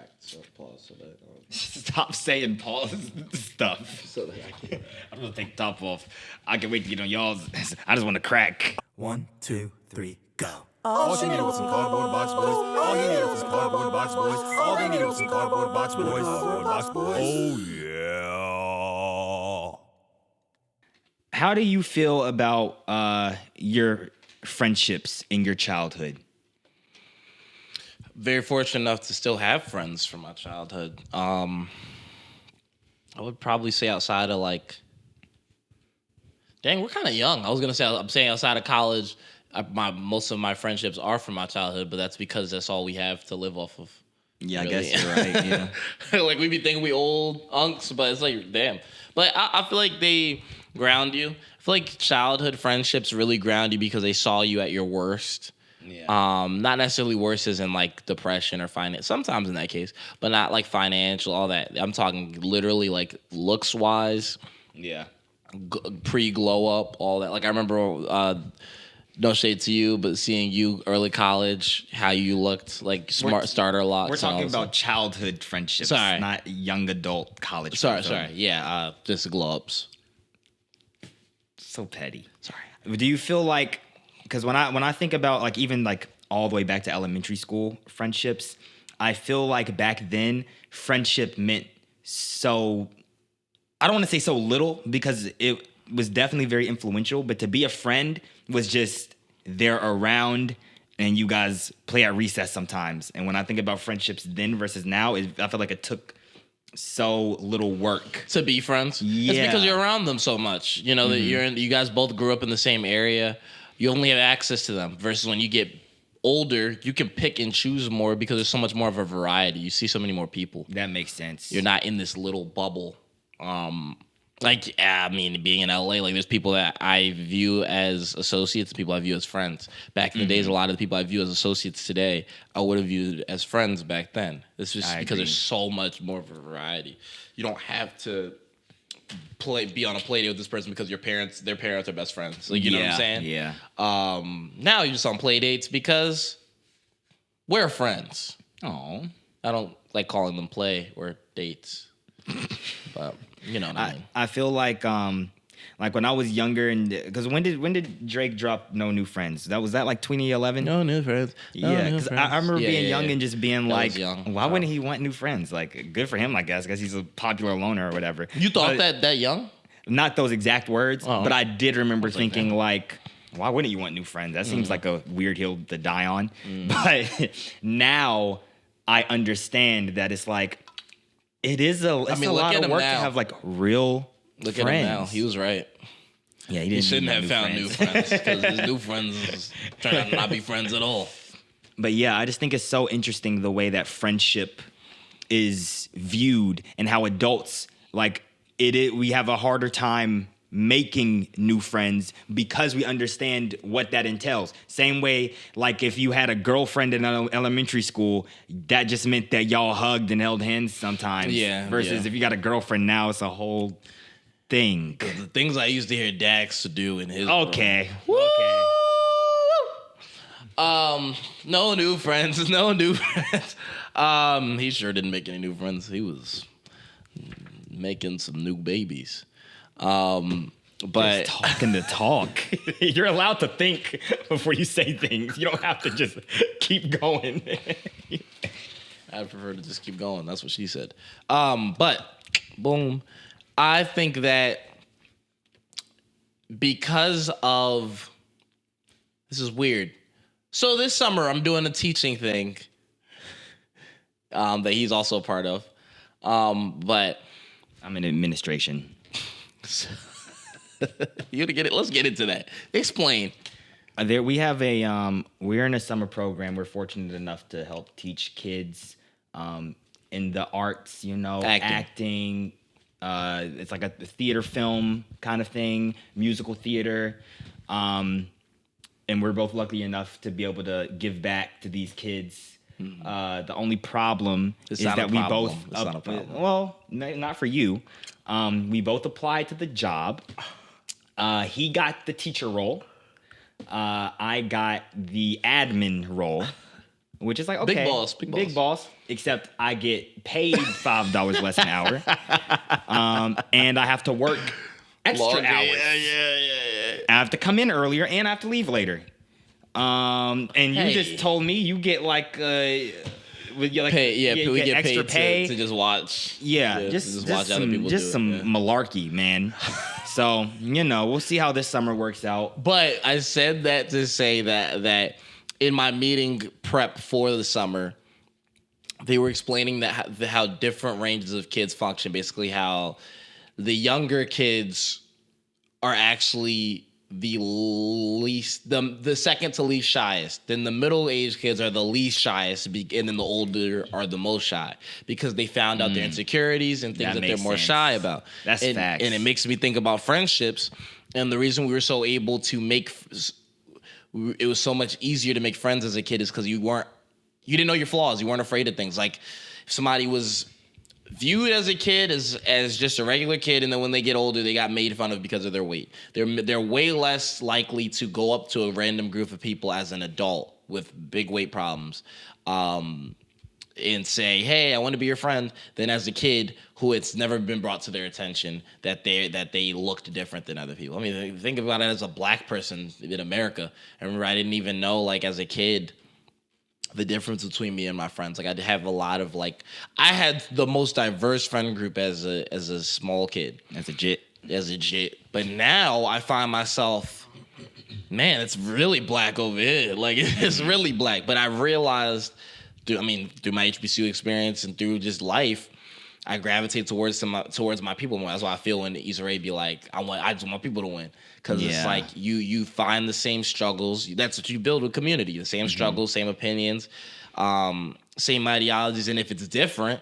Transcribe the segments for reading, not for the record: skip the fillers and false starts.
cracked. So pause. So that Stop saying pause stuff. so that I can. I'm gonna take the top off. I can wait to get on y'all's. I just want to crack. 1, 2, 3, go. All she needed was some cardboard box boys. All he needed was some cardboard box boys. All they needed was some cardboard box boys. Cardboard box boys. Oh yeah. How do you feel about your friendships in your childhood? Very fortunate enough to still have friends from my childhood. I would probably say outside of like, dang, we're kind of young. I'm saying outside of college, most of my friendships are from my childhood, but that's because that's all we have to live off of. Yeah, really. I guess you're right. Yeah. Like we be thinking we old unks, but it's like, damn. But I feel like they ground you. I feel like childhood friendships really ground you because they saw you at your worst. Yeah. Not necessarily worse as in like depression or finance. Sometimes in that case, but not like financial, all that. I'm talking literally like looks wise. Yeah. Pre-glow up, all that. Like I remember, no shade to you, but seeing you early college, how you looked like smart starter locks. We're talking about childhood friendships, not young adult college. Sorry. Yeah, just glow ups. So petty. Sorry. Do you feel like, because when I think about like even like all the way back to elementary school friendships, I feel like back then friendship meant so, I don't want to say so little because it was definitely very influential, but to be a friend was just they're around and you guys play at recess sometimes. And when I think about friendships then versus now, I feel like it took so little work to be friends. Yeah. It's because you're around them so much. You know that you guys both grew up in the same area. You only have access to them versus when you get older, you can pick and choose more because there's so much more of a variety. You see so many more people. That makes sense. You're not in this little bubble. Being in LA, like there's people that I view as associates, people I view as friends. Back in the days, a lot of the people I view as associates today, I would have viewed as friends back then. It's just because there's so much more of a variety. You don't have to be on a play date with this person because their parents are best friends. Like, you know what I'm saying? Yeah. Now you're just on play dates because we're friends. Oh. I don't like calling them play or dates. But you know what I mean. I feel like when I was younger, and because when did Drake drop No New Friends? Was that like 2011? No new friends. Yeah, because I remember being young and just being like, young. why wouldn't he want new friends? Like, good for him, I guess, because he's a popular loner or whatever. You thought that young? Not those exact words, but I did remember thinking like, why wouldn't you want new friends? That seems like a weird hill to die on. But now I understand that it's like, it's a lot of work to have like real Look friends. at him now. He was right. Yeah, He shouldn't have found new friends because his new friends turned out to not be friends at all. But yeah, I just think it's so interesting the way that friendship is viewed and how adults we have a harder time making new friends because we understand what that entails. Same way, like if you had a girlfriend in elementary school, that just meant that y'all hugged and held hands sometimes. Yeah. Versus if you got a girlfriend now, it's a whole thing. The things I used to hear Dax to do in his Okay. Woo! Okay. No new friends. No new friends. He sure didn't make any new friends. He was making some new babies. But just talking to talk. You're allowed to think before you say things. You don't have to just keep going. I prefer to just keep going. That's what she said. But boom. I think that because of this is weird. So this summer I'm doing a teaching thing that he's also a part of. But I'm in administration. You gotta get it. Let's get into that. Explain. We have we're in a summer program. We're fortunate enough to help teach kids in the arts, acting. It's like a theater film kind of thing, musical theater. And we're both lucky enough to be able to give back to these kids. The only problem is that we both... It's not a problem. Well, not for you. We both applied to the job. He got the teacher role. I got the admin role. which is like, okay. Big boss. Except I get paid $5 less an hour. And I have to work extra hours. Yeah. I have to come in earlier and I have to leave later. And you just told me you get like... we get extra paid pay to just watch. Yeah, just watch other people do some malarkey, man. So, we'll see how this summer works out. But I said that to say that in my meeting prep for the summer, they were explaining that how different ranges of kids function. Basically, how the younger kids are actually the least, the second to least shyest. Then the middle-aged kids are the least shyest, and then the older are the most shy because they found out their insecurities and things that they're more shy about. That's facts. And it makes me think about friendships. And the reason we were so able to it was so much easier to make friends as a kid is because you didn't know your flaws. You weren't afraid of things. Like if somebody was viewed as a kid as just a regular kid, and then when they get older, they got made fun of because of their weight. They're way less likely to go up to a random group of people as an adult with big weight problems, and say, "Hey, I want to be your friend," than as a kid who it's never been brought to their attention that they looked different than other people. I mean, think about it as a black person in America. I remember I didn't even know, like as a kid, the difference between me and my friends. Like I'd have a lot of I had the most diverse friend group as a small kid. As a jit. But now I find myself, man, it's really black over here. Like it's really black. But I realized through my HBCU experience and through just life, I gravitate towards my people more. That's why I feel when Issa Rae be like, I just want people to win. Because it's like you find the same struggles. That's what you build with community. The same struggles, same opinions, same ideologies. And if it's different,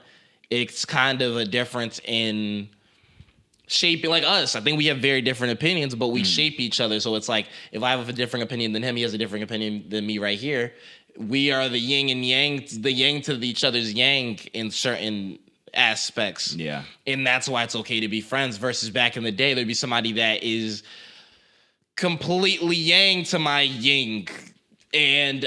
it's kind of a difference in shaping, like us. I think we have very different opinions, but we shape each other. So it's like, if I have a different opinion than him, he has a different opinion than me right here. We are the yin and yang, the yang to each other's yang in certain aspects. Yeah. And that's why it's okay to be friends versus back in the day, there'd be somebody that is completely yang to my yin. And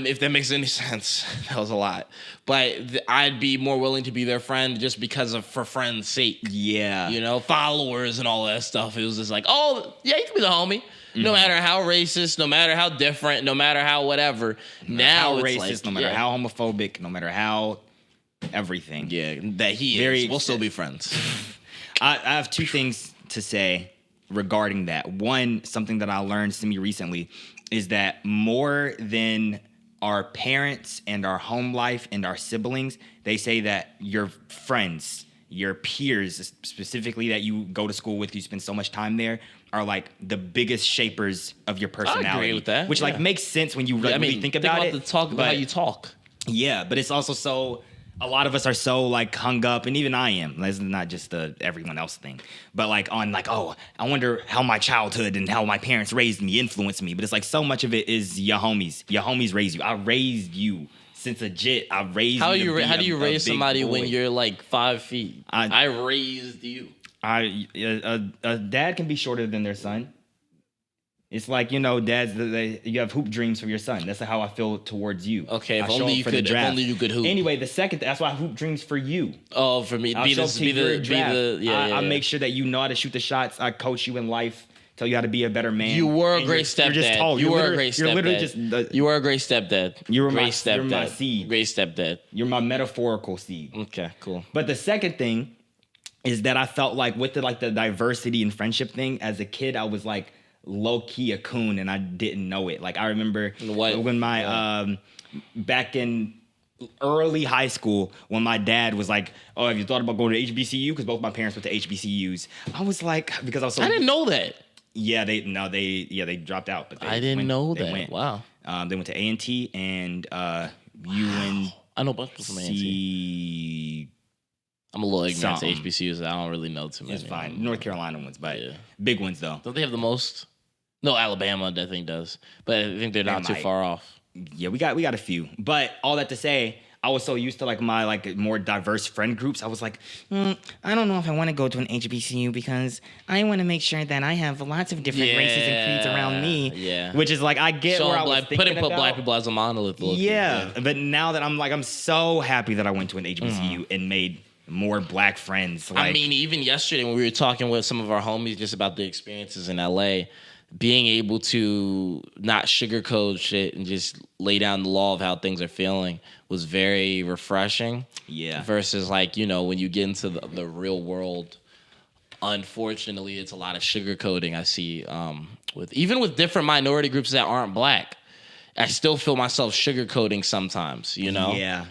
if that makes any sense, that was a lot. But I'd be more willing to be their friend just because for friends' sake. Yeah. Followers and all that stuff. It was just like, oh, yeah, you can be the homie. No matter how racist, no matter how different, no matter how whatever. Now it's racist, no matter how homophobic, no matter how everything. Yeah, that he is. We'll still be friends. I have two things to say regarding that. One, something that I learned semi-recently is that more than our parents and our home life and our siblings, they say that your friends, your peers, specifically that you go to school with, you spend so much time there, are like the biggest shapers of your personality. I agree with that. Which makes sense when you really think about it. About how you talk. Yeah, but it's also so... A lot of us are so hung up, and even I am. It's not just the everyone else thing, but I wonder how my childhood and how my parents raised me influenced me. But it's like so much of it is your homies. Your homies raised you. I raised you since a jit. I raised you. How do you raise somebody when you're 5 feet? I raised you. A dad can be shorter than their son. It's like, dads, you have hoop dreams for your son. That's how I feel towards you. Okay, if only you could hoop. Anyway, the second, that's why I hoop dreams for you. Oh, for me, I make sure that you know how to shoot the shots. I coach you in life, tell you how to be a better man. You were a great stepdad. You're just tall. You were a great stepdad. You're literally just... You were a great stepdad. You're my seed. Great stepdad. You're my metaphorical seed. Okay, cool. But the second thing is that I felt like with the diversity and friendship thing, as a kid, I was low-key a coon, and I didn't know it. I remember when my back in early high school, when my dad was like, "Oh, have you thought about going to HBCU?" Because both my parents went to HBCUs. I was like, because I was so... I didn't know that. Yeah, they dropped out. But I didn't know that. Went. Wow. They went to A&T and UNC. I know about from A&T. I'm a little ignorant to HBCUs. I don't really know too many. It's fine. North Carolina ones, but big ones though. Don't they have the most? No, Alabama I think does, but I think they're not too far off. Yeah, we got a few. But all that to say, I was so used to like my like more diverse friend groups. I was like, I don't know if I want to go to an HBCU because I want to make sure that I have lots of different races and creeds around me. Yeah. Which is like, I get where I was thinking put about. black people as a monolith. Yeah. But now that I'm so happy that I went to an HBCU and made more black friends. Like, I mean, even yesterday when we were talking with some of our homies just about the experiences in LA, being able to not sugarcoat shit and just lay down the law of how things are feeling was very refreshing. Yeah. Versus like, when you get into the real world, unfortunately, it's a lot of sugarcoating I see with different minority groups that aren't black. I still feel myself sugarcoating sometimes, Yeah.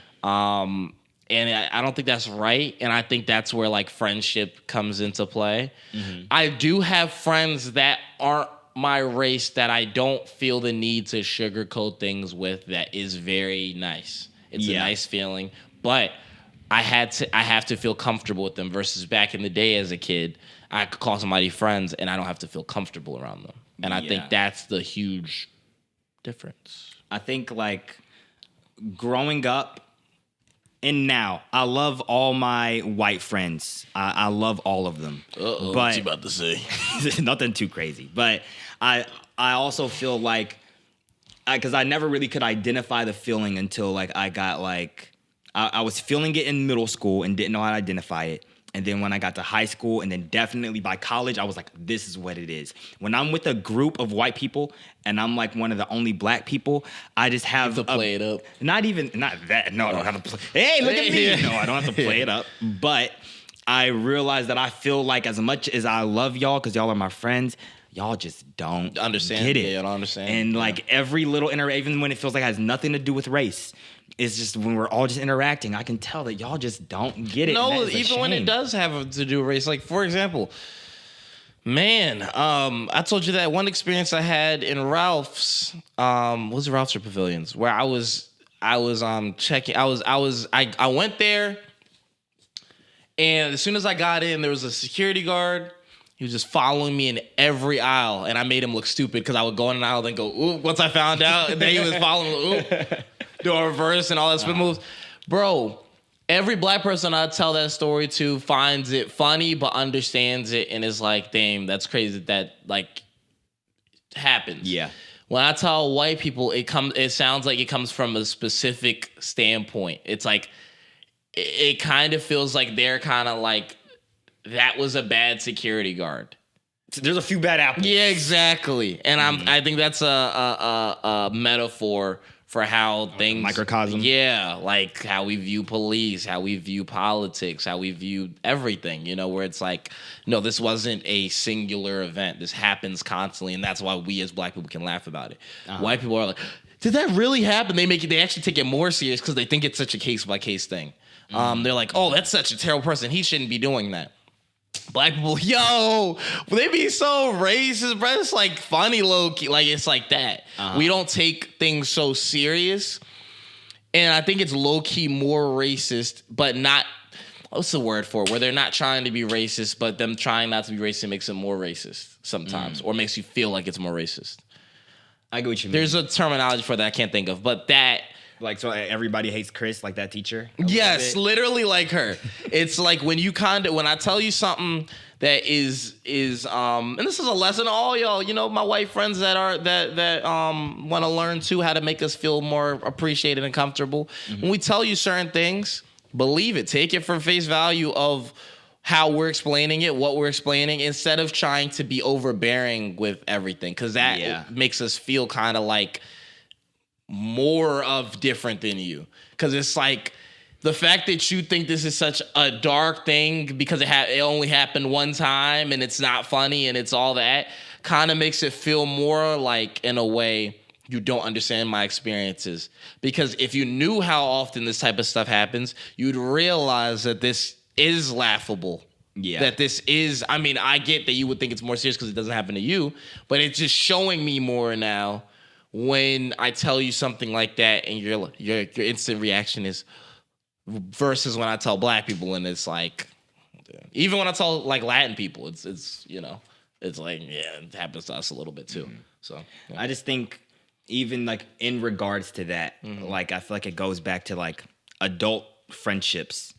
And I don't think that's right. And I think that's where like friendship comes into play. Mm-hmm. I do have friends that aren't my race that I don't feel the need to sugarcoat things with. That is very nice. It's a nice feeling. But I have to feel comfortable with them versus back in the day as a kid, I could call somebody friends and I don't have to feel comfortable around them. And I think that's the huge difference. I think like growing up, and now, I love all my white friends. I love all of them. But, what's you about to say? Nothing too crazy. But I also feel like, because I never really could identify the feeling until like I got like, I was feeling it in middle school and didn't know how to identify it. And then when I got to high school and then definitely by college, I was like, this is what it is. When I'm with a group of white people and I'm like one of the only black people, I just have to play it up. Not that. No, I don't have to play. Hey, look at me. No, I don't have to play it up. But I realize that I feel like as much as I love y'all, because y'all are my friends, y'all just don't understand. Get it. Yeah, I don't understand. And like every little even when it feels like it has nothing to do with race, it's just when we're all just interacting, I can tell that y'all just don't get it. No, even when it does have to do with race. Like, for example, I told you that one experience I had in Ralph's, was it Ralph's or Pavilions, where I went there, and as soon as I got in, there was a security guard. He was just following me in every aisle, and I made him look stupid because I would go in an aisle and then go, ooh, once I found out, and then he was following me, ooh, do a reverse and all that spin moves. Bro, every black person I tell that story to finds it funny but understands it and is like, damn, that's crazy that like happens. Yeah. When I tell white people, it sounds like it comes from a specific standpoint. It's like it kind of feels like they're kind of like, that was a bad security guard. There's a few bad apples. Yeah, exactly. And I think that's a metaphor for how things, microcosm. Yeah, like how we view police, how we view politics, how we view everything. Where it's like, no, this wasn't a singular event. This happens constantly, and that's why we as black people can laugh about it. White people are like, did that really happen? They actually take it more serious because they think it's such a case by case thing. They're like, oh, that's such a terrible person. He shouldn't be doing that. Black people, they be so racist, bro. It's like funny low key, like it's like that. We don't take things so serious, and I think it's low key more racist, but not. What's the word for it? Where they're not trying to be racist, but them trying not to be racist makes it more racist sometimes, or makes you feel like it's more racist. I get what you mean. There's a terminology for that I can't think of, but that. Like, so everybody hates Chris, like that teacher? Yes, literally like her. It's like when I tell you something that is and this is a lesson to all y'all, my white friends that want to learn too how to make us feel more appreciated and comfortable. When we tell you certain things, believe it. Take it for face value of how we're explaining it, what we're explaining, instead of trying to be overbearing with everything, because that makes us feel kind of like more of different than you, because it's like the fact that you think this is such a dark thing because it only happened one time and it's not funny and it's all that kind of makes it feel more like, in a way, you don't understand my experiences. Because if you knew how often this type of stuff happens, you'd realize that this is laughable. Yeah. That this is, I get that you would think it's more serious because it doesn't happen to you, but it's just showing me more now. When I tell you something like that and your instant reaction is, versus when I tell black people and it's like, even when I tell like Latin people, it's it's like, yeah, it happens to us a little bit too. So I just think even like in regards to that, like I feel like it goes back to like adult friendships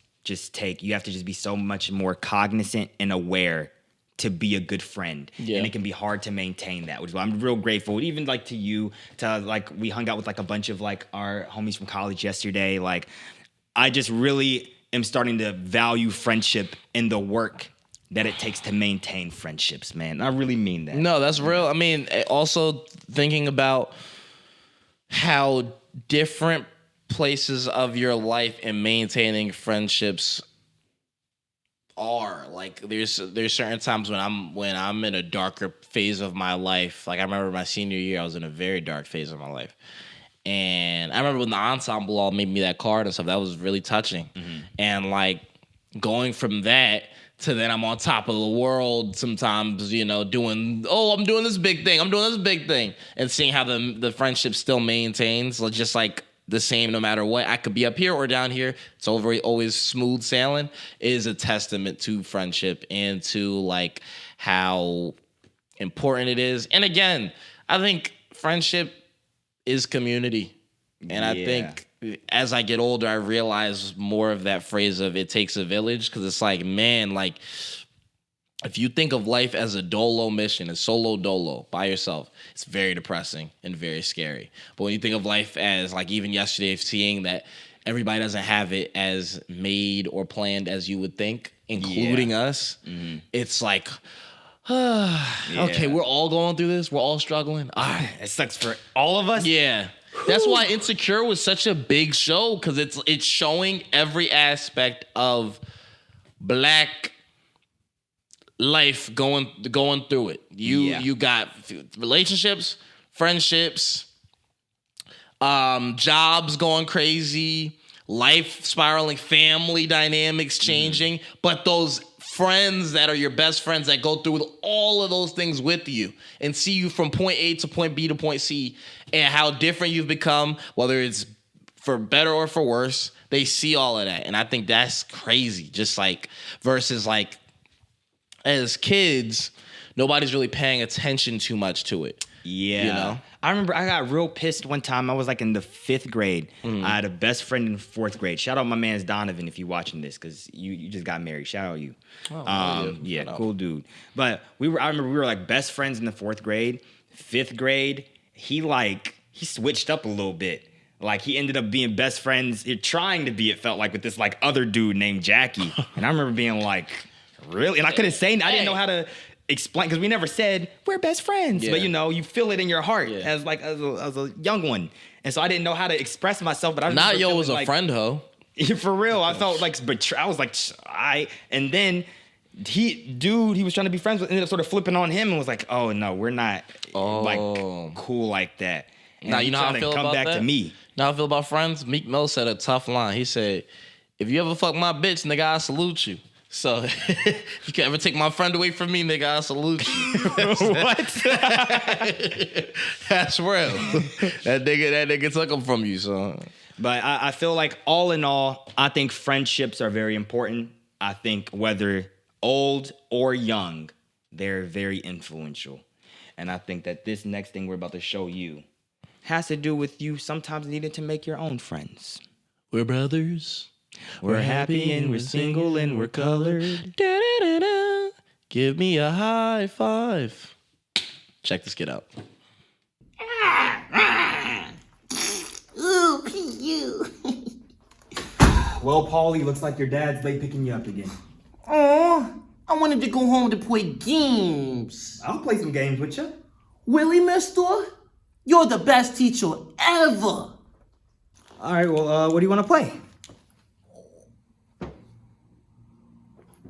you have to just be so much more cognizant and aware to be a good friend. Yeah. And it can be hard to maintain that, which is why I'm real grateful. Even like to you, to like we hung out with like a bunch of like our homies from college yesterday. Like I just really am starting to value friendship and the work that it takes to maintain friendships, man. I really mean that. No, that's real. I mean, also thinking about how different places of your life in maintaining friendships are. Like there's certain times when I'm in a darker phase of my life. Like I remember my senior year, I was in a very dark phase of my life. And I remember when the ensemble all made me that card and stuff, that was really touching. Mm-hmm. And like going from that to then I'm on top of the world sometimes, you know, I'm doing this big thing. And seeing how the friendship still maintains, just like the same no matter what. I could be up here or down here. It's always smooth sailing, is a testament to friendship and to like how important it is. And again, I think friendship is community. And I think as I get older, I realize more of that phrase of it takes a village, because it's like, man, like if you think of life as a dolo mission, a solo dolo by yourself, it's very depressing and very scary. But when you think of life as like even yesterday, seeing that everybody doesn't have it as made or planned as you would think, including us, it's like, okay, we're all going through this. We're all struggling. All right. It sucks for all of us. Yeah. That's why Insecure was such a big show, because it's showing every aspect of Black life going through it. You got relationships, friendships, jobs going crazy, life spiraling, family dynamics changing, but those friends that are your best friends that go through all of those things with you and see you from point A to point B to point C, and how different you've become, whether it's for better or for worse, they see all of that. And I think that's crazy. Just like versus like as kids, nobody's really paying attention too much to it. Yeah. You know? I remember I got real pissed one time. I was like in the 5th grade. I had a best friend in 4th grade. Shout out my man's Donovan if you're watching this, because you just got married. Shout out you. Yeah, cool dude. But I remember we were like best friends in the 4th grade. 5th grade, he switched up a little bit. Like he ended up being best friends, trying to be, it felt like, with this like other dude named Jackie. And I remember being like, really? And I couldn't say, I didn't know how to explain, because we never said we're best friends, but you feel it in your heart as a young one, and so I didn't know how to express myself. But I not yo was a friend ho. For real, I felt like I was like and then he was trying to be friends with, ended up sort of flipping on him and was like, oh no, we're not like cool like that. And now you know how I feel about that. To me, now how I feel about friends. Meek Mill said a tough line. He said, "If you ever fuck my bitch, nigga, I salute you." So if you can ever take my friend away from me, nigga, I salute you. What? That's real. That nigga took him from you, so. But I feel like all in all, I think friendships are very important. I think whether old or young, they're very influential. And I think that this next thing we're about to show you has to do with you sometimes needing to make your own friends. We're brothers. We're happy and we're single and we're colored. Da-da-da-da. Give me a high five. Check this kid out. Ooh, P.U. Well, Paulie, looks like your dad's late picking you up again. Aw, I wanted to go home to play games. I'll play some games with you. Really, mister? You're the best teacher ever. All right, well, what do you want to play?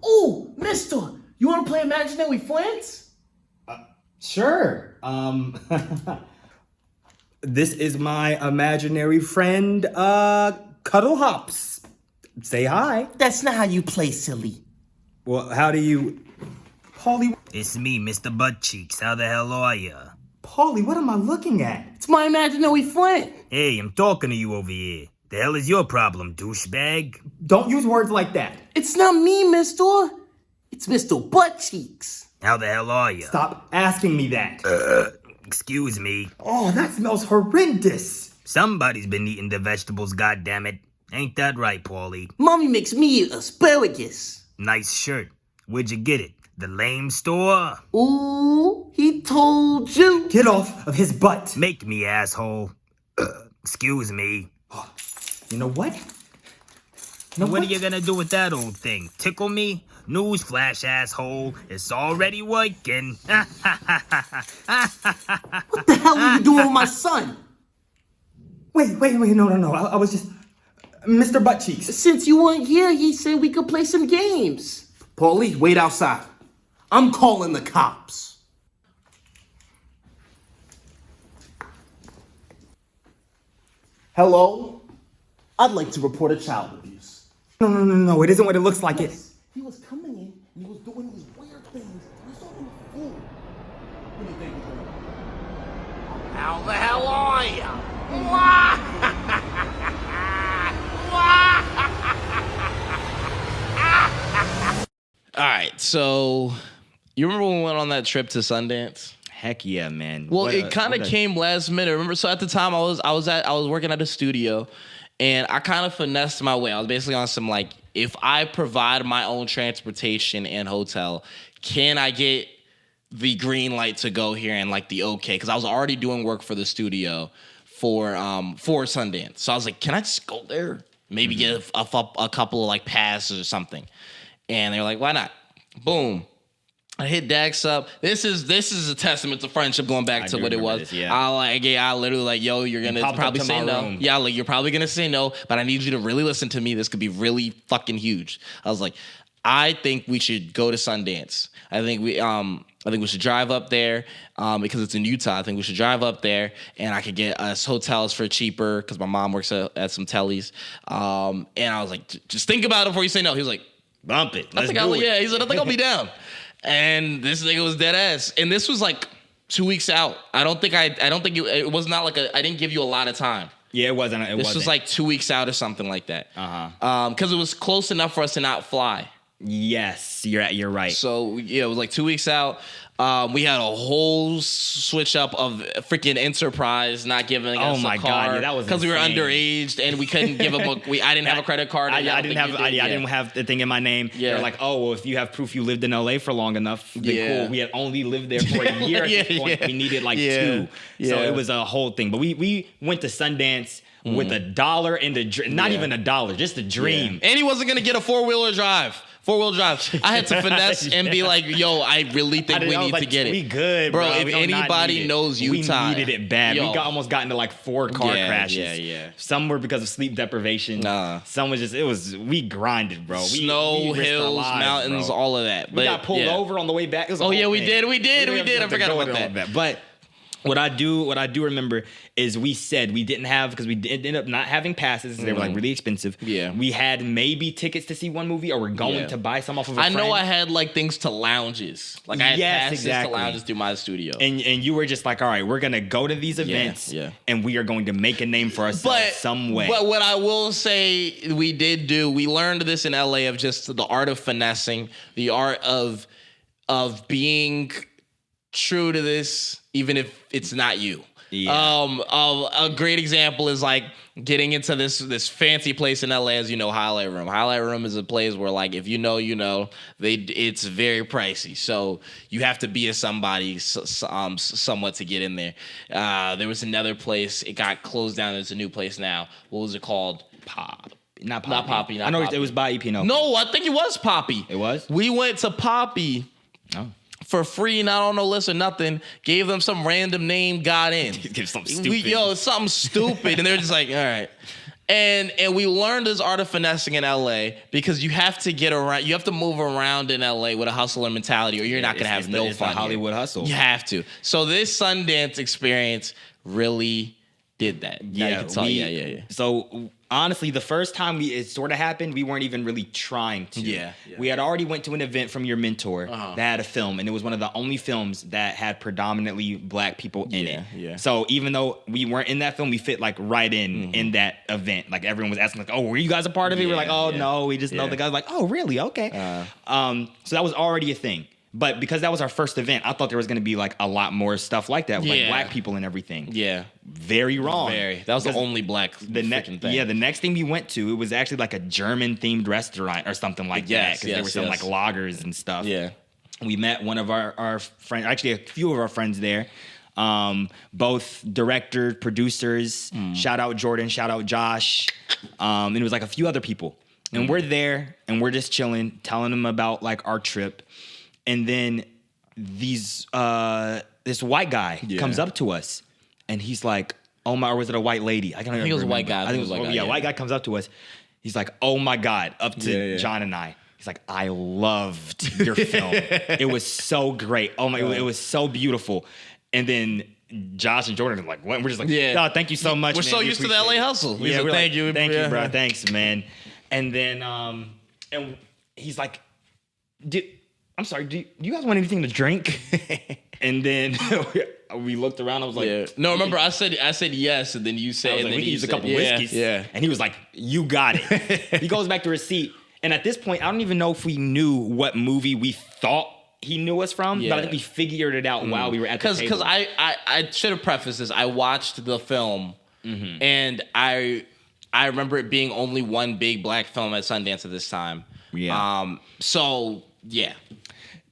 Ooh, mister, you want to play Imaginary Friends? Sure. This is my imaginary friend, Cuddle Hops. Say hi. That's not how you play, silly. Well, how do you... Paulie... It's me, Mr. Butt Cheeks. How the hell are ya? Paulie, what am I looking at? It's my imaginary friend. Hey, I'm talking to you over here. The hell is your problem, douchebag? Don't use words like that. It's not me, mister. It's Mr. Butt Cheeks. How the hell are ya? Stop asking me that. Excuse me. Oh, that smells horrendous. Somebody's been eating the vegetables, goddammit. Ain't that right, Paulie? Mommy makes me eat asparagus. Nice shirt. Where'd you get it? The lame store? Ooh, he told you. Get off of his butt. Make me, asshole. Excuse me. You know what? What are you gonna do with that old thing? Tickle me? Newsflash, asshole. It's already working. What the hell are you doing with my son? Wait, no. I was just... Mr. Buttcheeks. Since you weren't here, he said we could play some games. Paulie, wait outside. I'm calling the cops. Hello? I'd like to report a child abuse. No. It isn't what it looks like. He was coming in, and he was doing these weird things. I saw him fool. What do you think he's doing? How the hell are you? All right, so you remember when we went on that trip to Sundance? Heck yeah, man. Well, it kind of came last minute. Remember, so at the time I was working at a studio, and I kind of finessed my way. I was basically on some like, if I provide my own transportation and hotel, can I get the green light to go here and like the okay? Because I was already doing work for the studio for Sundance, so I was like, can I just go there? Maybe get a couple of like passes or something. And they were like, why not? Boom. I hit Dax up. This is a testament to friendship going back to what it was. This, yeah. I literally like, yo, you're gonna probably say no. Room. Yeah, like you're probably gonna say no, but I need you to really listen to me. This could be really fucking huge. I was like, I think we should go to Sundance. I think we should drive up there because it's in Utah. I think we should drive up there, and I could get us hotels for cheaper because my mom works at some tellies. And I was like, just think about it before you say no. He was like, bump it. Let's do it. Yeah, he said, I think I'll be down. And this nigga was dead ass. And this was like 2 weeks out. I don't think it was not like I didn't give you a lot of time. Yeah, it wasn't. This was like 2 weeks out or something like that. Because it was close enough for us to not fly. Yes, you're right. So yeah, it was like 2 weeks out. We had a whole switch up of freaking Enterprise not giving us a car. Oh my god, yeah, that was because we were underage and we couldn't give them. I didn't have a credit card. I didn't have the thing in my name. Yeah. They're like, oh well, if you have proof you lived in LA for long enough, then cool. We had only lived there for a year at this point. We needed like 2, so it was a whole thing. But we went to Sundance with $1 and not even $1, just a dream. And he wasn't gonna get a four-wheel drive. I had to finesse and be like, yo, I really think we need to get it. We good, bro. If anybody knows Utah, we needed it bad. We almost got into like 4 car crashes. Yeah. Some were because of sleep deprivation. Some was we grinded, bro. Snow, hills, mountains, all of that. We got pulled over on the way back. We did. I forgot about that. But what I do remember is we said we didn't have, because we ended up not having passes. They were like really expensive. Yeah. We had maybe tickets to see one movie, or we're going to buy some off of a friend. I know I had like things to lounges. Like I had passes to lounges through my studio. And you were just like, all right, we're going to go to these events and we are going to make a name for ourselves some way. But what I will say we did do, we learned this in LA of just the art of finessing, the art of being true to this, even if it's not you. A great example is like getting into this fancy place in LA, as you know, Highlight Room. Highlight Room is a place where, like, if you know, it's very pricey. So you have to be a somebody somewhat to get in there. There was another place. It got closed down. There's a new place now. What was it called? Not Poppy. I know it was by EP. No, I think it was Poppy. It was? We went to Poppy. Oh. For free, not on no list or nothing. Gave them some random name, got in. Give something stupid. Something stupid. And they're just like, all right. And we learned this art of finessing in LA because you have to get around, you have to move around in LA with a hustler mentality, or you're not gonna have no fun. It's Hollywood hustle. You have to. So this Sundance experience really did that. Yeah. So honestly, the first time it sort of happened, we weren't even really trying to. Yeah. We had already went to an event from your mentor that had a film, and it was one of the only films that had predominantly black people in it. Yeah. So even though we weren't in that film, we fit like right in that event. Like everyone was asking, like, "Oh, were you guys a part of it?" We're like, "Oh no, we just know the guys." Like, "Oh, really? Okay." So that was already a thing. But because that was our first event, I thought there was going to be like a lot more stuff like that with like Yeah. black people and everything. Yeah. Very wrong. That was the Because only black freaking thing. Yeah, the next thing we went to, it was actually like a German themed restaurant or something like that. Because there were some like lagers and stuff. Yeah. We met one of our friends, actually a few of our friends there. Both directors, producers. Shout out Jordan, shout out Josh. And it was like a few other people. And we're there and we're just chilling, telling them about like our trip. And then this white guy comes up to us and he's like, oh my, or was it a white lady? I think it was a white guy. I think it was a white guy. Yeah, white guy comes up to us. He's like, oh my God, up to John and I. He's like, I loved your film. It was so great. Oh my, it was so beautiful. And then Josh and Jordan are like, what? We're just like, oh, thank you so much. We're man. so We used to the LA appreciate it." hustle. Yeah, we're thank you. Thank you, bro. Thanks, man. And then, and he's like, I'm sorry, do you guys want anything to drink? And then we looked around. I was like, no, remember I said yes, and then you said, I was and like, then we can you use a said, couple whiskeys. Yeah. And he was like, you got it. He goes back to his seat. And at this point, I don't even know if we knew what movie we thought he knew us from, but I think we figured it out while we were at the table. Because I should have prefaced this. I watched the film, and I remember it being only one big black film at Sundance at this time. Yeah. So yeah.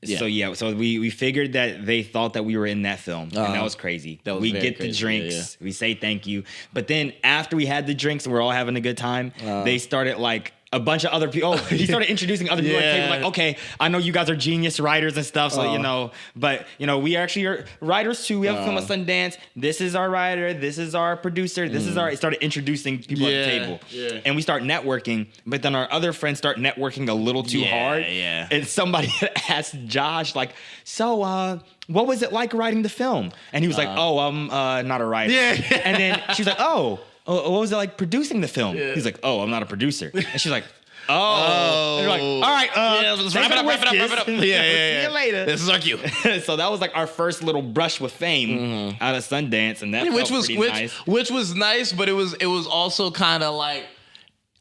So we figured that they thought that we were in that film, and that was crazy. That was we very get the crazy. drinks, we say thank you, but then after we had the drinks and we're all having a good time, they started like a bunch of other people. Oh, he started introducing other people at the table. Like, okay, I know you guys are genius writers and stuff, so but we actually are writers too. We have a film at Sundance. This is our writer. This is our producer. This is our. It started introducing people at the table, and we start networking. But then our other friends start networking a little too hard. Yeah. And somebody asked Josh, like, so what was it like writing the film? And he was like, oh, I'm not a writer. Yeah. And then she was like, oh, what was it like producing the film? Yeah. He's like, oh, I'm not a producer. And she's like, oh. And you're like, all right, let's wrap it up. Yeah. See you later. This is our cue. So that was like our first little brush with fame out of Sundance, and that felt pretty nice. Which was nice, but it was also kind of like,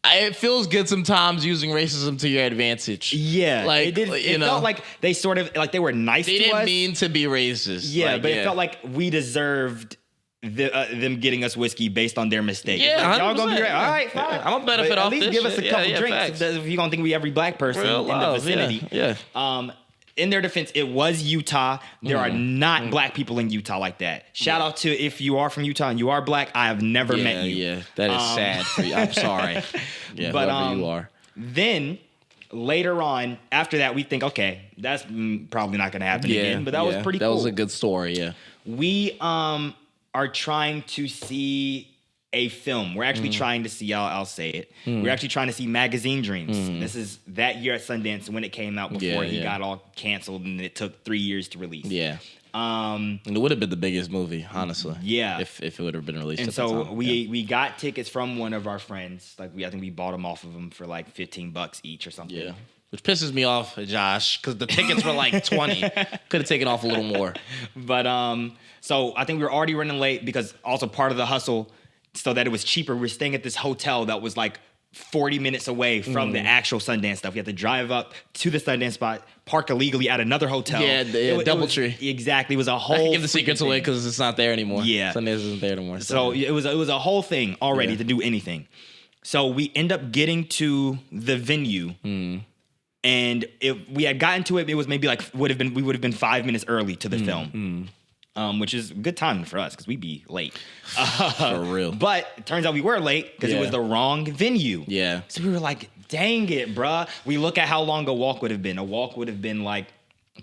it feels good sometimes using racism to your advantage. Yeah, like it felt like they sort of like they were nice to us. They didn't mean to be racist. Yeah, but it felt like we deserved them getting us whiskey based on their mistake. Yeah, like, y'all gonna be right. All right, fine. I'm gonna benefit off this. At least give us a couple drinks facts. if you don't think we every black person in the vicinity. Yeah. In their defense, it was Utah. There are not black people in Utah like that. Shout out to if you are from Utah and you are black, I have never met you. Yeah, that is sad for you. I'm sorry. Yeah, but whoever you are. Then later on, after that, we think, okay, that's probably not going to happen again. But that was pretty cool. That was a good story. Yeah. We are trying to see a film. We're actually trying to see, I'll say it. We're actually trying to see Magazine Dreams. This is that year at Sundance when it came out before he got all canceled and it took 3 years to release. Yeah. And it would have been the biggest movie, honestly. Yeah. If it would have been released and at so the time. we got tickets from one of our friends. Like I think we bought them off of them for like $15 each or something. Yeah. Which pisses me off, Josh, because the tickets were like 20. Could have taken off a little more. But so I think we were already running late because also part of the hustle, so that it was cheaper, we're staying at this hotel that was like 40 minutes away from the actual Sundance stuff. We had to drive up to the Sundance spot, park illegally at another hotel. Yeah, Doubletree. Exactly. It was a whole... I can give the secrets away because it's not there anymore. Yeah. Sundance isn't there anymore. So it was a whole thing already to do anything. So we end up getting to the venue. And if we had gotten to it, it was maybe like we would have been 5 minutes early to the film. Which is good timing for us because we'd be late. For real. But it turns out we were late because it was the wrong venue. Yeah. So we were like, dang it, bruh. We look at how long a walk would have been. A walk would have been like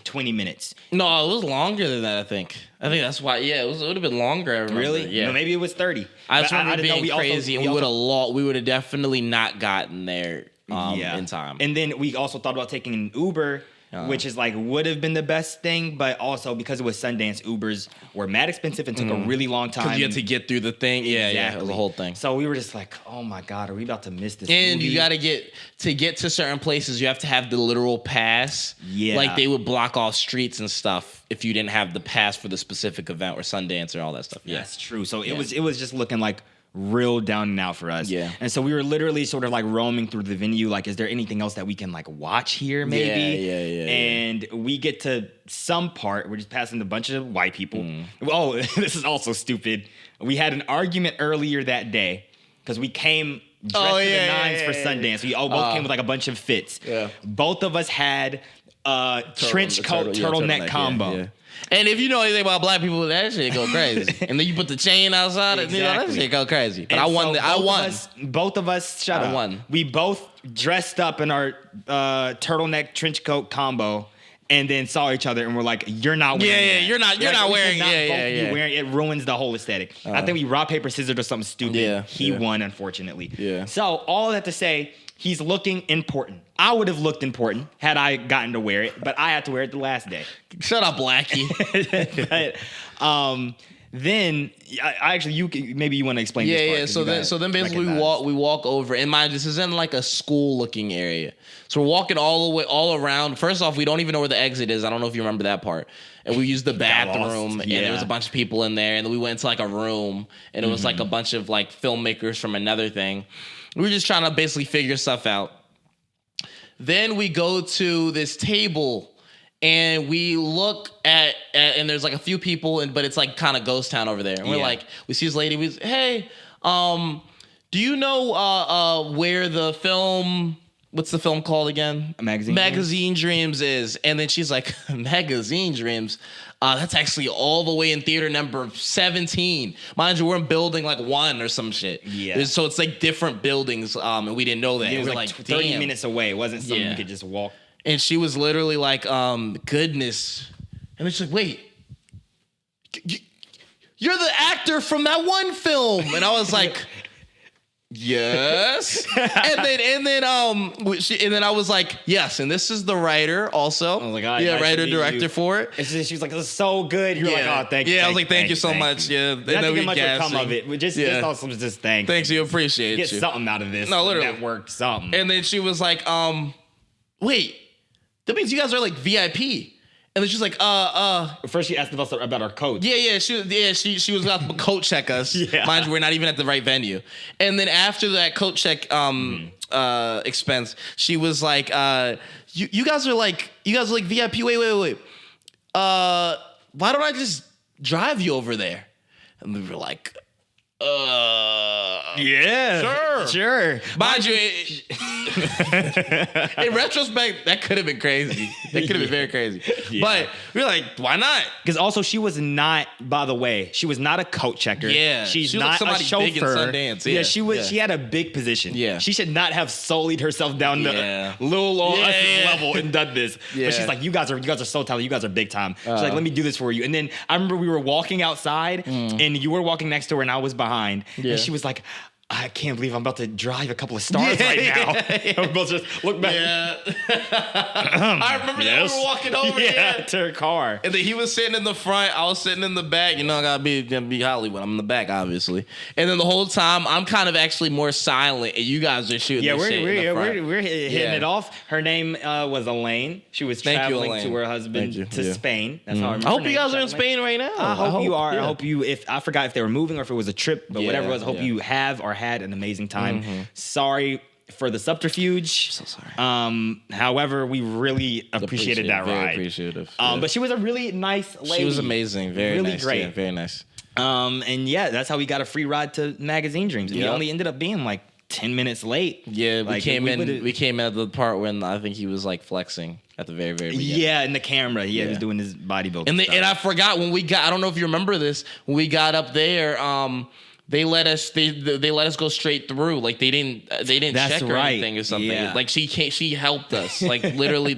20 minutes. No, it was longer than that, I think. I think that's why, it would have been longer. I remember. Really? Yeah. No, maybe it was 30. I just remember didn't know being crazy, and we would have definitely not gotten there in time. And then we also thought about taking an Uber, which is like would have been the best thing, but also because it was Sundance, Ubers were mad expensive and took a really long time. Because you had to get through the thing. Yeah, it was a whole thing. So we were just like, oh my God, are we about to miss this And movie? you got to get to certain places, you have to have the literal pass. Yeah. Like they would block off streets and stuff if you didn't have the pass for the specific event or Sundance or all that stuff. Yeah. That's true. So it was just looking like real down and out for us. Yeah. And so we were literally sort of like roaming through the venue. Like, is there anything else that we can like watch here maybe? Yeah. And we get to some part. We're just passing a bunch of white people. Oh, this is also stupid. We had an argument earlier that day because we came dressed to the nines for Sundance. We all both came with like a bunch of fits. Yeah. Both of us had trench coat, turtleneck combo. Yeah. And if you know anything about black people, that shit go crazy. And then you put the chain outside, and that shit go crazy. But I won. Both of us, shut up. I won. We both dressed up in our turtleneck trench coat combo, and then saw each other and we're like, "You're not wearing that. You're not wearing it. Wearing it ruins the whole aesthetic." I think we rock paper scissors or something stupid. Yeah, he won, unfortunately. Yeah. So all that to say, he's looking important. I would have looked important had I gotten to wear it, but I had to wear it the last day. Shut up, Blackie. But then I actually, maybe you want to explain this part. So then basically we walk over, and mind, this is in like a school looking area. So we're walking all around. First off, we don't even know where the exit is. I don't know if you remember that part. And we used the bathroom, and there was a bunch of people in there, and then we went into like a room, and it was like a bunch of like filmmakers from another thing. We were just trying to basically figure stuff out. Then we go to this table, and we look at and there's like a few people, but it's like kind of ghost town over there. And we're like, we see this lady. We say, hey, do you know where the film? What's the film called again? Magazine Dreams is. And then she's like, Magazine Dreams? That's actually all the way in theater number 17. Mind you, we're in building like 1 or some shit. Yeah. So it's like different buildings, and we didn't know that. It was we're like 30 minutes away. It wasn't something you could just walk. And she was literally like, goodness. And then she's like, wait, you're the actor from that one film. And I was like, yes. and then I was like, yes, and this is the writer also. I was like, writer director for it. And she was like, this is so good. You're like, oh, thank you. Yeah, I was like, thank you so much. Yeah, and then we much will come of it. We just also just thanks. Thanks, you appreciate Get something out of this. No, literally, network something. And then she was like, wait, that means you guys are like VIP. And then she's like, First she asked us about our coach. She was about to coat check us. Mind you, we're not even at the right venue. And then after that coat check expense, she was like, you guys are like VIP. Wait. Why don't I just drive you over there? And we were like, yeah, sure. Mind you, in retrospect, that could have been crazy. That could have been very crazy. Yeah. But we were like, why not? Because also she was not, by the way, she was not a coat checker. Yeah, she's she was not like somebody a chauffeur. Big in Sundance. Yeah, she was. Yeah. She had a big position. Yeah, she should not have sullied herself down to little level and done this. Yeah. But she's like, you guys are so talented. You guys are big time. She's like, let me do this for you. And then I remember we were walking outside, and you were walking next to her, and I was behind. Yeah. And she was like, I can't believe I'm about to drive a couple of stars right now. We're both just look back. Yeah. I remember that we were walking over to her car. And then he was sitting in the front, I was sitting in the back. You know, I gotta be Hollywood. I'm in the back, obviously. And then the whole time, I'm kind of actually more silent, and you guys are shooting this shit in the front. We're hitting it off. Her name was Elaine. She was traveling to her husband to Spain. That's how I remember. I hope you guys are in Spain right now. I hope you are. I hope you, I forgot if they were moving or if it was a trip, but whatever it was, I hope you have or had an amazing time. Sorry for the subterfuge. So sorry. However, we really appreciated that ride. Very appreciative. But she was a really nice lady. She was amazing. Very really nice. Great. Yeah, very nice. And that's how we got a free ride to Magazine Dreams. We only ended up being like 10 minutes late. Yeah, we came in at the part when I think he was like flexing at the very, very beginning. Yeah, in the camera. Yeah, he was doing his bodybuilding stuff. And I forgot when we got, I don't know if you remember this, when we got up there, they let us go straight through. Like they didn't check or anything or something. Yeah. Like she helped us. Like literally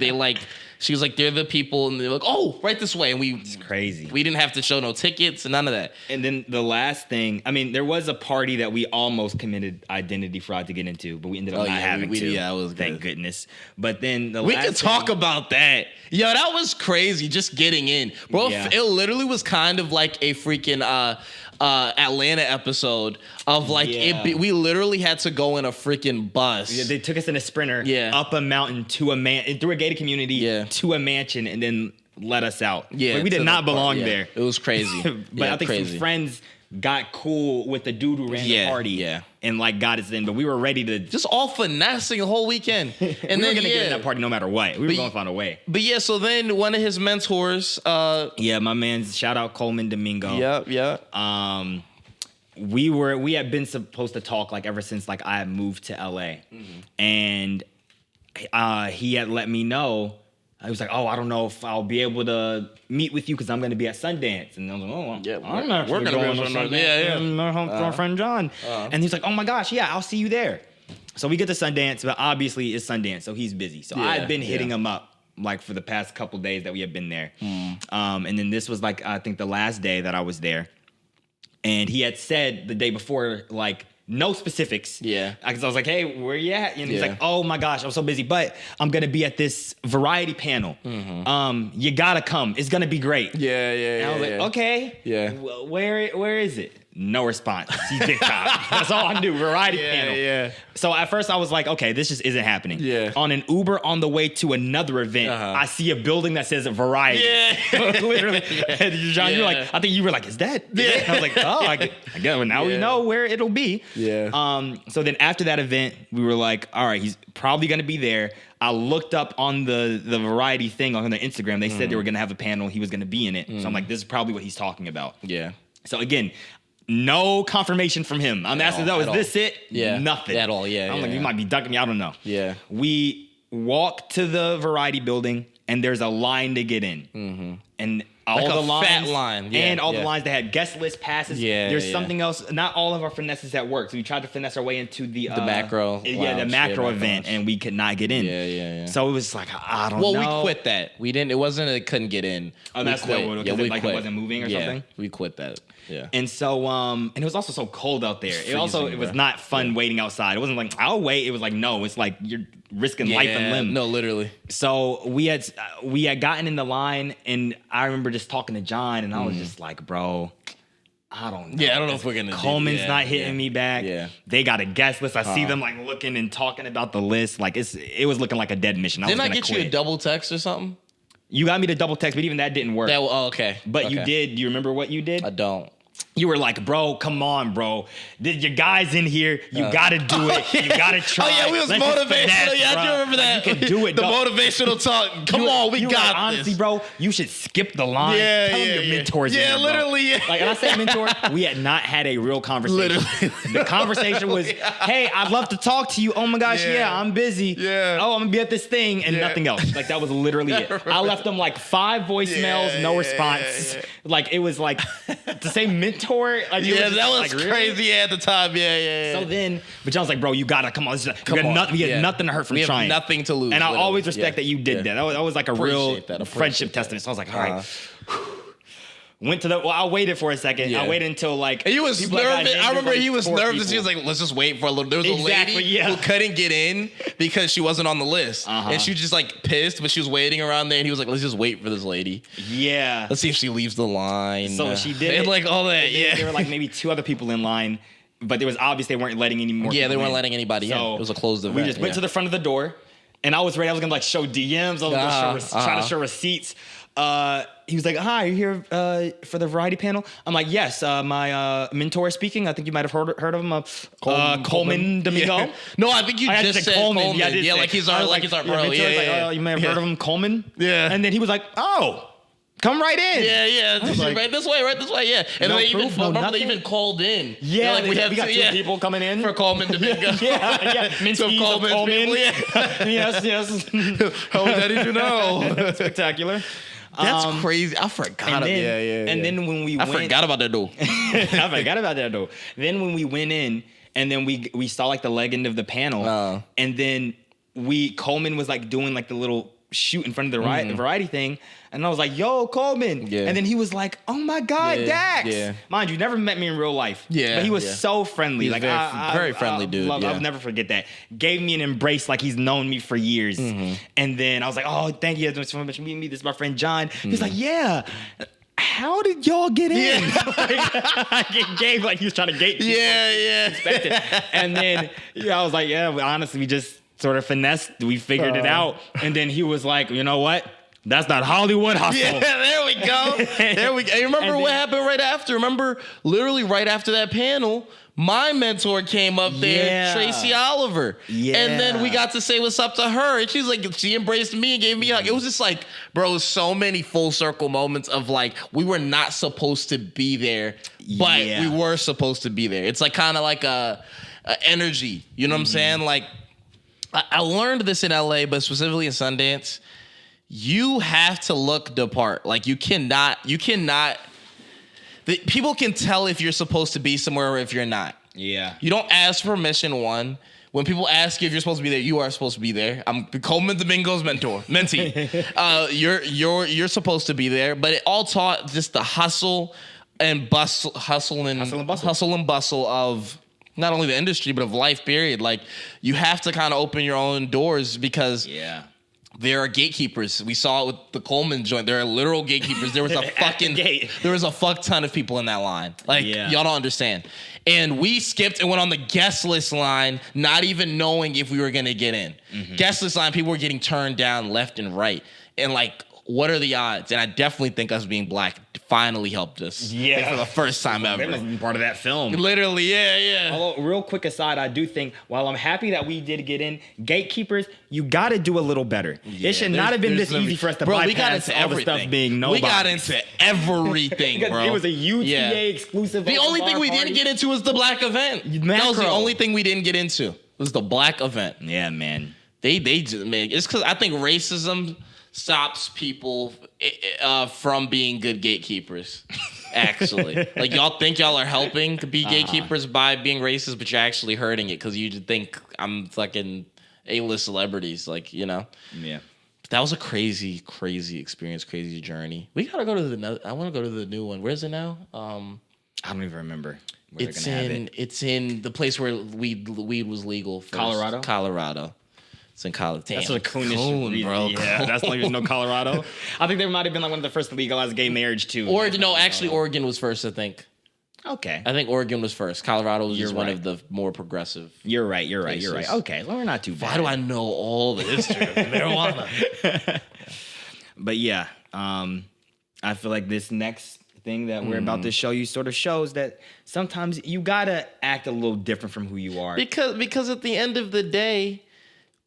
she was like, they're the people, and they're like, oh, right this way. And it's crazy. We didn't have to show no tickets and none of that. And then the last thing, I mean, there was a party that we almost committed identity fraud to get into, but we ended up not having to. Yeah, it was thank goodness. But then we could talk about that. Yo, that was crazy. Just getting in, bro. Yeah. It literally was kind of like a freaking Atlanta episode of like we literally had to go in a freaking bus. Yeah, they took us in a Sprinter up a mountain to through a gated community to a mansion and then let us out. Yeah, like, we did not belong there. It was crazy. But I think some friends got cool with the dude who ran the party, and like got us in. But we were ready to just all finessing the whole weekend, and we then were gonna get in that party no matter what. We were gonna find a way. But yeah, so then one of his mentors, my man's shout out Coleman Domingo. We had been supposed to talk like ever since like I had moved to LA, and he had let me know. I was like, oh, I don't know if I'll be able to meet with you because I'm going to be at Sundance. And I was like, I'm not going to be at Sundance. My home friend John. And he's like, oh my gosh, yeah, I'll see you there. So we get to Sundance, but obviously it's Sundance, so he's busy. So I've been hitting him up like for the past couple days that we have been there. And then this was like, I think the last day that I was there. And he had said the day before, like, no specifics. Yeah. Because I was like, hey, where you at? And he's like, oh my gosh, I'm so busy, but I'm going to be at this variety panel. You got to come. It's going to be great. And I was like, okay. Well, where is it? No response. TikTok. That's all I knew. Variety panel. So at first I was like, okay, this just isn't happening. On an Uber on the way to another event, I see a building that says variety. Literally. And John, you're like, I think you were like, is that? And I was like, oh, I guess now we know where it'll be. So then after that event, we were like, all right, he's probably going to be there. I looked up on the variety thing on their Instagram. They said they were going to have a panel. He was going to be in it. So I'm like, this is probably what he's talking about. So again, no confirmation from him. I'm asking, is this it? Nothing. At all, I'm like, you might be ducking me. I don't know. We walk to the variety building, and there's a line to get in. And all like the a fat line. and all the lines that had guest list passes. There's something else. Not all of our finesses at work. So we tried to finesse our way into the macro. The macro event, and we could not get in. So it was like, I don't know. Well, we quit that. We didn't. It wasn't that it couldn't get in. Oh, that's what it was. Like it wasn't moving or something. We quit that. And so, and it was also so cold out there. It was not fun waiting outside. It wasn't like, I'll wait. It was like, no, it's like you're risking life and limb. No, literally. So we had gotten in the line, and I remember just talking to John, and I was just like, bro, I don't know. I don't know if we're gonna. Coleman's not hitting me back. They got a guest list. I see them like looking and talking about the list. Like it was looking like a dead mission. Didn't I get you a double text or something? You got me to double text, but even that didn't work. Okay. But you did. Do you remember what you did? I don't. You were like, bro, come on, bro. Your guy's in here. You gotta do it. You gotta try. We was motivational. I do remember that. You can do it. The motivational talk. Come on, we got this. Honestly, bro, you should skip the line. Tell them your mentors. Literally. Like, and I say mentor, we had not had a real conversation. Literally. The conversation was, hey, I'd love to talk to you. Oh my gosh, I'm busy. Oh, I'm gonna be at this thing, and nothing else. Like, that was literally it. I left them like 5 voicemails, no response. Like, it was like the same mentor. Like, that was like, crazy at the time. So then, but John's like, bro, you gotta come on. We had nothing to hurt from trying. We have nothing to lose. And I always respect that you did that. That was like a real friendship testament. So I was like, all right. Went to I waited for a second. I waited until like. And he was nervous. I remember he was nervous. He was like, let's just wait for a little. There was a lady who couldn't get in because she wasn't on the list. And she was just like pissed, but she was waiting around there. And he was like, let's just wait for this lady. Let's see if she leaves the line. So she did. And like all that. There were like maybe 2 other people in line, but there was obvious they weren't letting any more. They weren't letting anybody in. It was a closed event. We just went to the front of the door, and I was ready. I was gonna like show DMs. I was gonna try to show receipts. He was like, hi, are you here for the variety panel? I'm like, yes, my mentor is speaking. I think you might have heard of him, Coleman Domingo. No, I think you just said Coleman. Yeah, like he's our bro. You may have heard of him, Coleman. And then he was like, oh, come right in. Like, right this way. And no they proof, they even called in. Like we got 2 people coming in for Coleman Domingo. So Coleman. Yes. How did you know? Spectacular. That's crazy. I forgot. And then when we I forgot about that though. I forgot about that though. Then when we went in, and then we saw like the leg end of the panel, and then Coleman was like doing like the little shoot in front of the variety thing, and I was like, yo, Coleman. And then he was like, oh my God, Dax. Mind you, never met me in real life. But he was so friendly. Like very friendly dude. I'll never forget that. Gave me an embrace like he's known me for years. And then I was like, oh, thank you so much for meeting me. This is my friend John. He was like, yeah. How did y'all get in? Gave like he was trying to gate. And then I was like, honestly, we just sort of finessed. We figured it out. And then he was like, you know what? That's not Hollywood hustle. Yeah, there we go. There we go. And remember what happened right after? Remember, literally right after that panel, my mentor came up there, Tracy Oliver. Yeah. And then we got to say what's up to her. And she's like, she embraced me and gave me a hug. It was just like, bro, so many full circle moments of like, we were not supposed to be there, but we were supposed to be there. It's like kind of like a energy. You know what I'm saying? Like, I learned this in LA, but specifically in Sundance. You have to look the part. Like you cannot, people can tell if you're supposed to be somewhere or if you're not. Yeah. You don't ask permission, one. When people ask you if you're supposed to be there, you are supposed to be there. I'm Coleman Domingo's mentee. You're supposed to be there, but it all taught just the hustle and bustle of not only the industry, but of life, period. Like you have to kind of open your own doors because there are gatekeepers. We saw it with the Coleman joint. There are literal gatekeepers. There was a fuck ton of people in that line. Like y'all don't understand. And we skipped and went on the guest list line, not even knowing if we were gonna get in. Guest list line, people were getting turned down left and right. And like, what are the odds? And I definitely think us being black finally helped us. Yeah. Like for the first time ever. They must be part of that film. Literally, yeah. Although, real quick aside, I do think, while I'm happy that we did get in, gatekeepers, you got to do a little better. Yeah, it should not have been this easy for us to bypass we got into all the stuff being nobody. We got into everything, bro. It was a UTA exclusive. The only thing we didn't get into was the black event. That was the only thing we didn't get into. Was the black event. Yeah, man. They just, man, it's because I think racism stops people from being good gatekeepers, actually. Like, y'all think y'all are helping to be gatekeepers by being racist, but you're actually hurting it because you think I'm fucking A-list celebrities, like, you know? Yeah. That was a crazy, crazy experience, crazy journey. We gotta go to I want to go to the new one. Where's it now? I don't even remember. It's in the place where weed was legal first. Colorado. It's in college. Damn, that's a coonish, bro. Yeah, that's like there's no Colorado. I think there might have been like one of the first to legalize gay marriage too. Oregon was first, I think. Okay. I think Oregon was first. Colorado was just one of the more progressive. You're right. Okay, well, we're not too bad. Why do I know all the history of marijuana? But yeah, I feel like this next thing that we're about to show you sort of shows that sometimes you gotta act a little different from who you are. Because at the end of the day,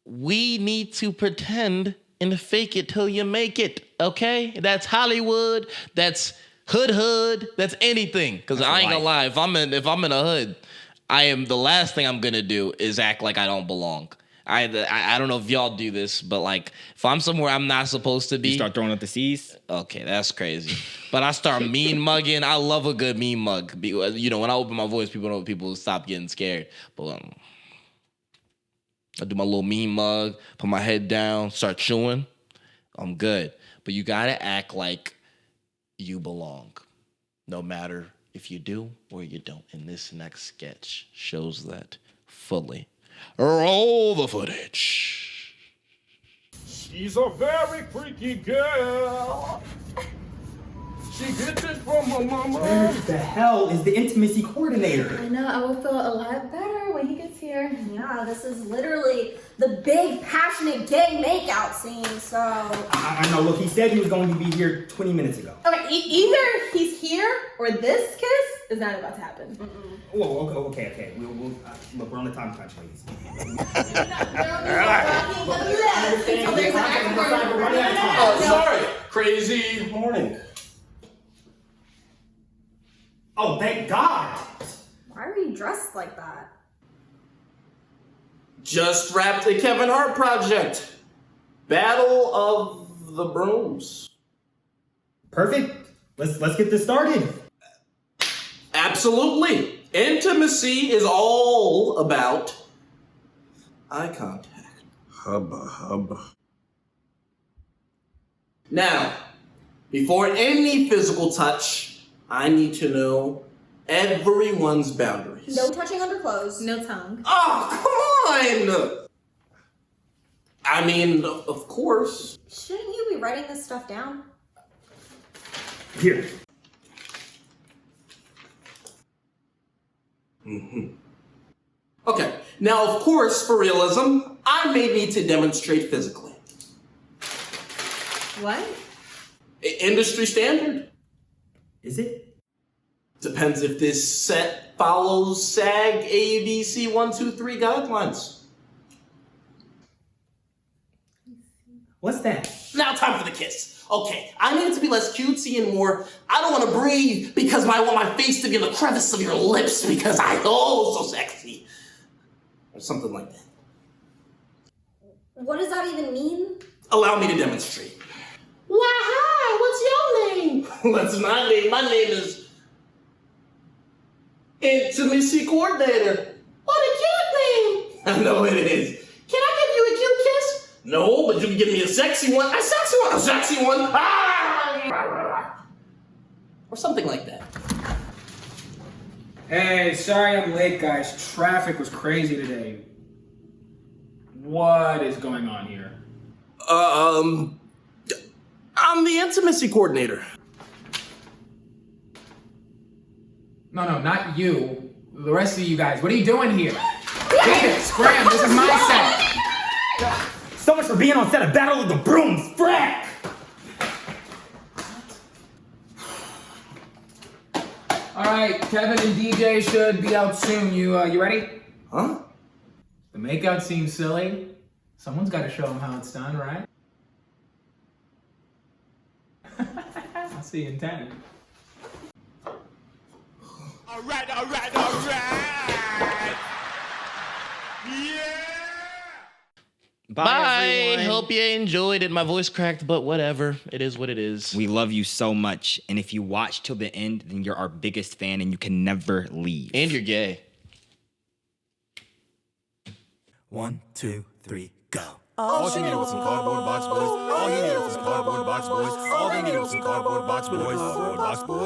we need to pretend and fake it till you make it, okay? That's Hollywood. That's hood. That's anything. Because I ain't gonna lie, if I'm in a hood, the last thing I'm gonna do is act like I don't belong. I don't know if y'all do this, but like if I'm somewhere I'm not supposed to be, you start throwing up the C's. Okay, that's crazy. But I start mean mugging. I love a good mean mug. You know, when I open my voice, people stop getting scared. But I do my little mean mug, put my head down, start chewing. I'm good. But you gotta act like you belong, no matter if you do or you don't. And this next sketch shows that fully. Roll the footage. She's a very freaky girl. She gets it from her mama. Where the hell is the intimacy coordinator? I know, I will feel a lot better when he gets here. Yeah, this is literally the big, passionate gay makeout scene, so... I know, look, he said he was going to be here 20 minutes ago. Okay, either he's here or this kiss is not about to happen. Whoa, okay. We'll look, we're on the time crunch, ladies. Sorry, crazy morning. Oh, thank God! Why are you dressed like that? Just wrapped the Kevin Hart project. Battle of the Brooms. Perfect. Let's get this started. Absolutely. Intimacy is all about eye contact. Hubba. Now, before any physical touch, I need to know everyone's boundaries. No touching under clothes. No tongue. Oh, come on! I mean, of course. Shouldn't you be writing this stuff down? Here. Okay, now of course, for realism, I may need to demonstrate physically. What? Industry standard. Is it? Depends if this set follows SAG ABC 123 guidelines. What's that? Now time for the kiss. Okay, I need it to be less cutesy and more, I don't want to breathe because I want my face to be in the crevice of your lips because so sexy. Or something like that. What does that even mean? Allow me to demonstrate. Why, hi, what's your name? That's my name. My name is Intimacy Coordinator. What a cute name. I know it is. Can I give you a cute kiss? No, but you can give me a sexy one. A sexy one. A sexy one. Ah! Or something like that. Hey, sorry I'm late, guys. Traffic was crazy today. What is going on here? I'm the Intimacy Coordinator. No, not you. The rest of you guys. What are you doing here? David, Scram, this is my set. So much for being on set of Battle of the Brooms, frack! All right, Kevin and DJ should be out soon. You ready? Huh? The makeout seems silly. Someone's got to show them how it's done, right? I'll see you in 10. All right. Yeah. Bye. Everyone. Hope you enjoyed it. My voice cracked, but whatever. It is what it is. We love you so much. And if you watch till the end, then you're our biggest fan and you can never leave. And you're gay. 1, 2, 3, go. All she needed was some cardboard box boys. All he needed was some cardboard box boys. All they needed was some cardboard box boys. Cardboard box boys.